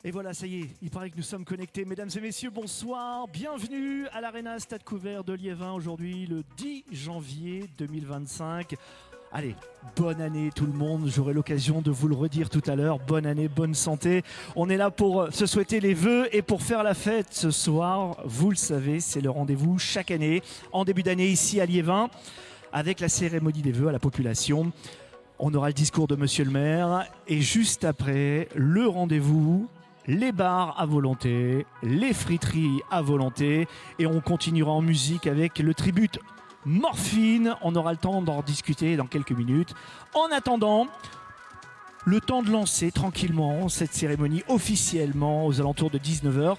Et voilà, ça y est, il paraît que nous sommes connectés. Mesdames et messieurs, bonsoir. Bienvenue à l'Arena Stade Couvert de Liévin, aujourd'hui le 10 janvier 2025. Allez, bonne année tout le monde, j'aurai l'occasion de vous le redire tout à l'heure. Bonne année, bonne santé. On est là pour se souhaiter les vœux et pour faire la fête ce soir. Vous le savez, c'est le rendez-vous chaque année, en début d'année ici à Liévin, avec la cérémonie des vœux à la population. On aura le discours de Monsieur le maire et juste après, le rendez-vous, les bars à volonté, les friteries à volonté et on continuera en musique avec le tribute Morphine. On aura le temps d'en discuter dans quelques minutes. En attendant, le temps de lancer tranquillement cette cérémonie officiellement aux alentours de 19 h.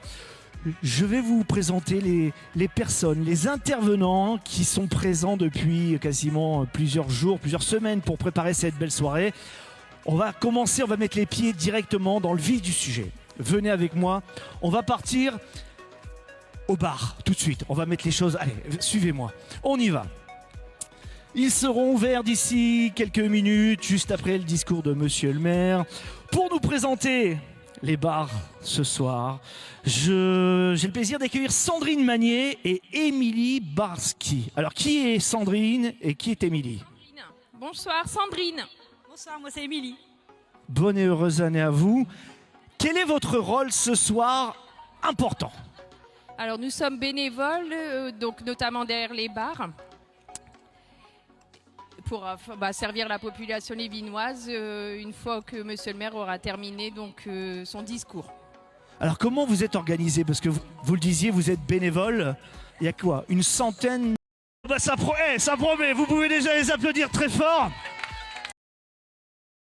Je vais vous présenter les personnes, les intervenants qui sont présents depuis quasiment plusieurs jours, plusieurs semaines pour préparer cette belle soirée. On va commencer, on va mettre les pieds directement dans le vif du sujet. Venez avec moi, on va partir au bar tout de suite. On va mettre les choses, allez, suivez-moi, on y va. Ils seront ouverts d'ici quelques minutes, juste après le discours de Monsieur le maire, pour nous présenter les bars ce soir. J'ai le plaisir d'accueillir Sandrine Magnier et Émilie Barski. Alors, qui est Sandrine et qui est Émilie? Bonsoir Sandrine. Bonsoir, moi c'est Émilie. Bonne et heureuse année à vous. Quel est votre rôle ce soir important? Alors nous sommes bénévoles, donc notamment derrière les bars, pour servir la population liévinoise une fois que Monsieur le maire aura terminé donc, son discours. Alors comment vous êtes organisé? Parce que vous le disiez, vous êtes bénévole. Il y a quoi? Une centaine? Bah ça promet, vous pouvez déjà les applaudir très fort.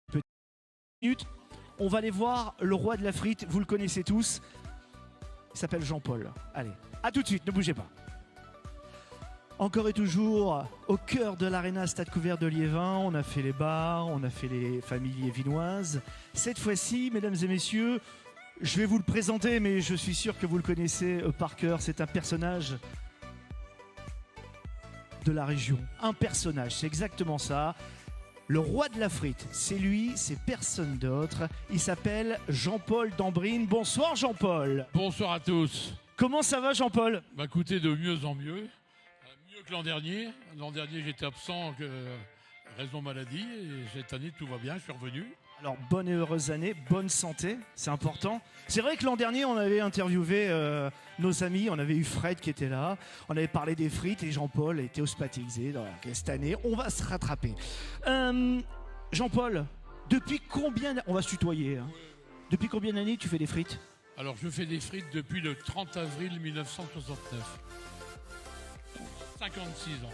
Petite minute, on va aller voir le roi de la frite, vous le connaissez tous. Il s'appelle Jean-Paul. Allez, à tout de suite, ne bougez pas. Encore et toujours au cœur de l'Arena Stade Couvert de Liévin, on a fait les bars, on a fait les familles liévinoises. Cette fois-ci, mesdames et messieurs, je vais vous le présenter, mais je suis sûr que vous le connaissez par cœur. C'est un personnage de la région. Un personnage, c'est exactement ça. Le roi de la frite, c'est lui, c'est personne d'autre. Il s'appelle Jean-Paul Dambrine. Bonsoir Jean-Paul. Bonsoir à tous. Comment ça va Jean-Paul? Bah écoutez, de mieux en mieux. Mieux que l'an dernier. L'an dernier j'étais absent raison maladie. Et cette année tout va bien, je suis revenu. Alors bonne et heureuse année, bonne santé, c'est important. C'est vrai que l'an dernier on avait interviewé nos amis, on avait eu Fred qui était là, on avait parlé des frites et Jean-Paul était hospitalisé. Cette année on va se rattraper. Jean-Paul, depuis combien, on va se tutoyer, hein. Depuis combien d'années tu fais des frites? Alors je fais des frites depuis le 30 avril 1969. 56 ans.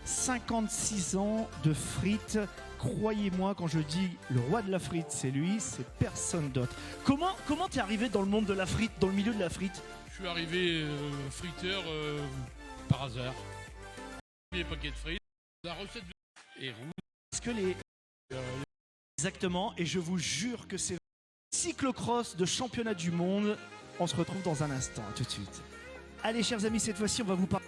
56 ans de frites. Croyez-moi quand je dis le roi de la frite, c'est lui, c'est personne d'autre. Comment t'es arrivé dans le monde de la frite, dans le milieu de la frite? Je suis arrivé friteur par hasard. Les paquets de frites, la recette est rouge. Est-ce que exactement, et je vous jure que c'est cyclocross de championnat du monde. On se retrouve dans un instant, tout de suite. Allez chers amis, cette fois-ci on va vous parler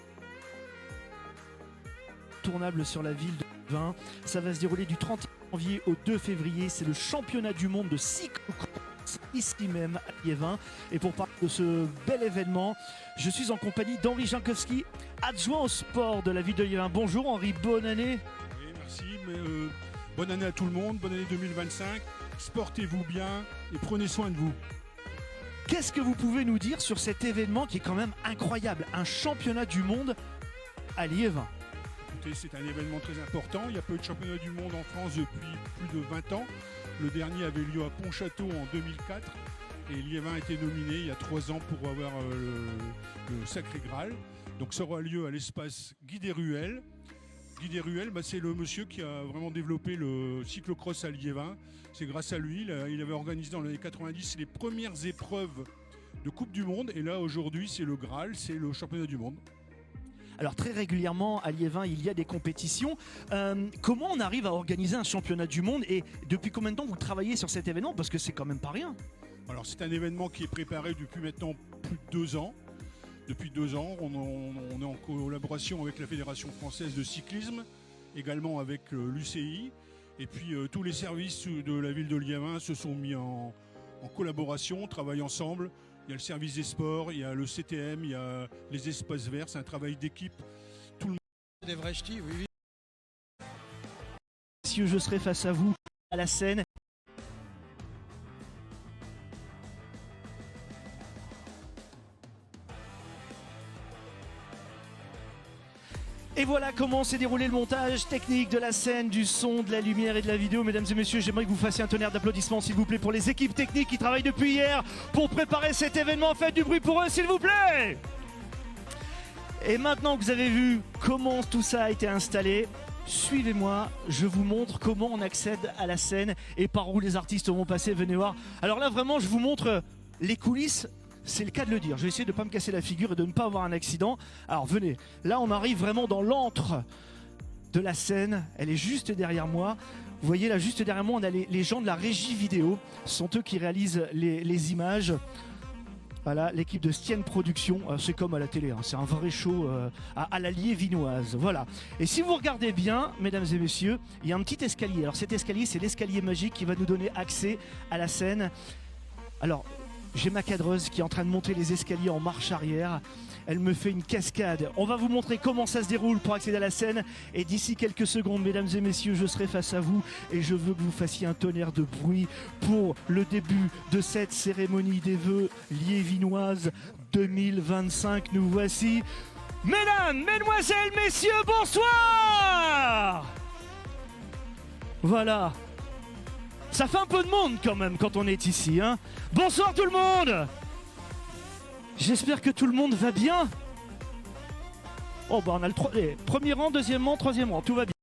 tournable sur la ville de Liévin. Ça va se dérouler du 30 janvier au 2 février. C'est le championnat du monde de cyclocross ici même à Liévin. Et pour parler de ce bel événement, je suis en compagnie d'Henri Jankowski, adjoint au sport de la ville de Liévin. Bonjour Henri, bonne année. Oui, merci. Bonne année à tout le monde, bonne année 2025. Sportez-vous bien et prenez soin de vous. Qu'est-ce que vous pouvez nous dire sur cet événement qui est quand même incroyable, un championnat du monde à Liévin? C'est un événement très important. Il n'y a pas eu de championnat du monde en France depuis plus de 20 ans. Le dernier avait lieu à Pontchâteau en 2004 et Liévin a été nominé il y a 3 ans pour avoir le Sacré Graal. Donc ça aura lieu à l'espace Guy Desruelles. Guy Desruelles, c'est le monsieur qui a vraiment développé le cyclocross à Liévin. C'est grâce à lui, il avait organisé dans les années 90 les premières épreuves de Coupe du Monde et là aujourd'hui c'est le Graal, c'est le championnat du monde. Alors très régulièrement à Liévin il y a des compétitions. Comment on arrive à organiser un championnat du monde et depuis combien de temps vous travaillez sur cet événement? Parce que c'est quand même pas rien. Alors c'est un événement qui est préparé depuis maintenant plus de 2 ans. Depuis 2 ans, on est en collaboration avec la Fédération française de cyclisme, également avec l'UCI. Et puis tous les services de la ville de Liévin se sont mis en en collaboration, on travaille ensemble. Il y a le service des sports, il y a le CTM, il y a les espaces verts, c'est un travail d'équipe. Tout le monde. Des vrais ch'tis, oui, oui. Messieurs, je serai face à vous à la scène. Et voilà comment s'est déroulé le montage technique de la scène, du son, de la lumière et de la vidéo. Mesdames et messieurs, j'aimerais que vous fassiez un tonnerre d'applaudissements, s'il vous plaît, pour les équipes techniques qui travaillent depuis hier pour préparer cet événement. Faites du bruit pour eux, s'il vous plaît. Et maintenant que vous avez vu comment tout ça a été installé, suivez-moi, je vous montre comment on accède à la scène et par où les artistes vont passer. Venez voir. Alors là, vraiment, je vous montre les coulisses. C'est le cas de le dire. Je vais essayer de ne pas me casser la figure et de ne pas avoir un accident. Alors venez, là on arrive vraiment dans l'antre de la scène. Elle est juste derrière moi. Vous voyez là, juste derrière moi, on a les gens de la régie vidéo. Ce sont eux qui réalisent les images. Voilà, l'équipe de Stienne Productions. C'est comme à la télé, hein. C'est un vrai show à la Liévinoise. Voilà. Et si vous regardez bien, mesdames et messieurs, il y a un petit escalier. Alors cet escalier, c'est l'escalier magique qui va nous donner accès à la scène. Alors, j'ai ma cadreuse qui est en train de monter les escaliers en marche arrière. Elle me fait une cascade. On va vous montrer comment ça se déroule pour accéder à la scène. Et d'ici quelques secondes, mesdames et messieurs, je serai face à vous. Et je veux que vous fassiez un tonnerre de bruit pour le début de cette cérémonie des vœux liévinoise 2025. Nous voici. Mesdames, mesdemoiselles, messieurs, bonsoir! Voilà. Ça fait un peu de monde quand même quand on est ici, hein. Bonsoir tout le monde. J'espère que tout le monde va bien. Oh bah on a le premier rang, deuxième rang, troisième rang, tout va bien.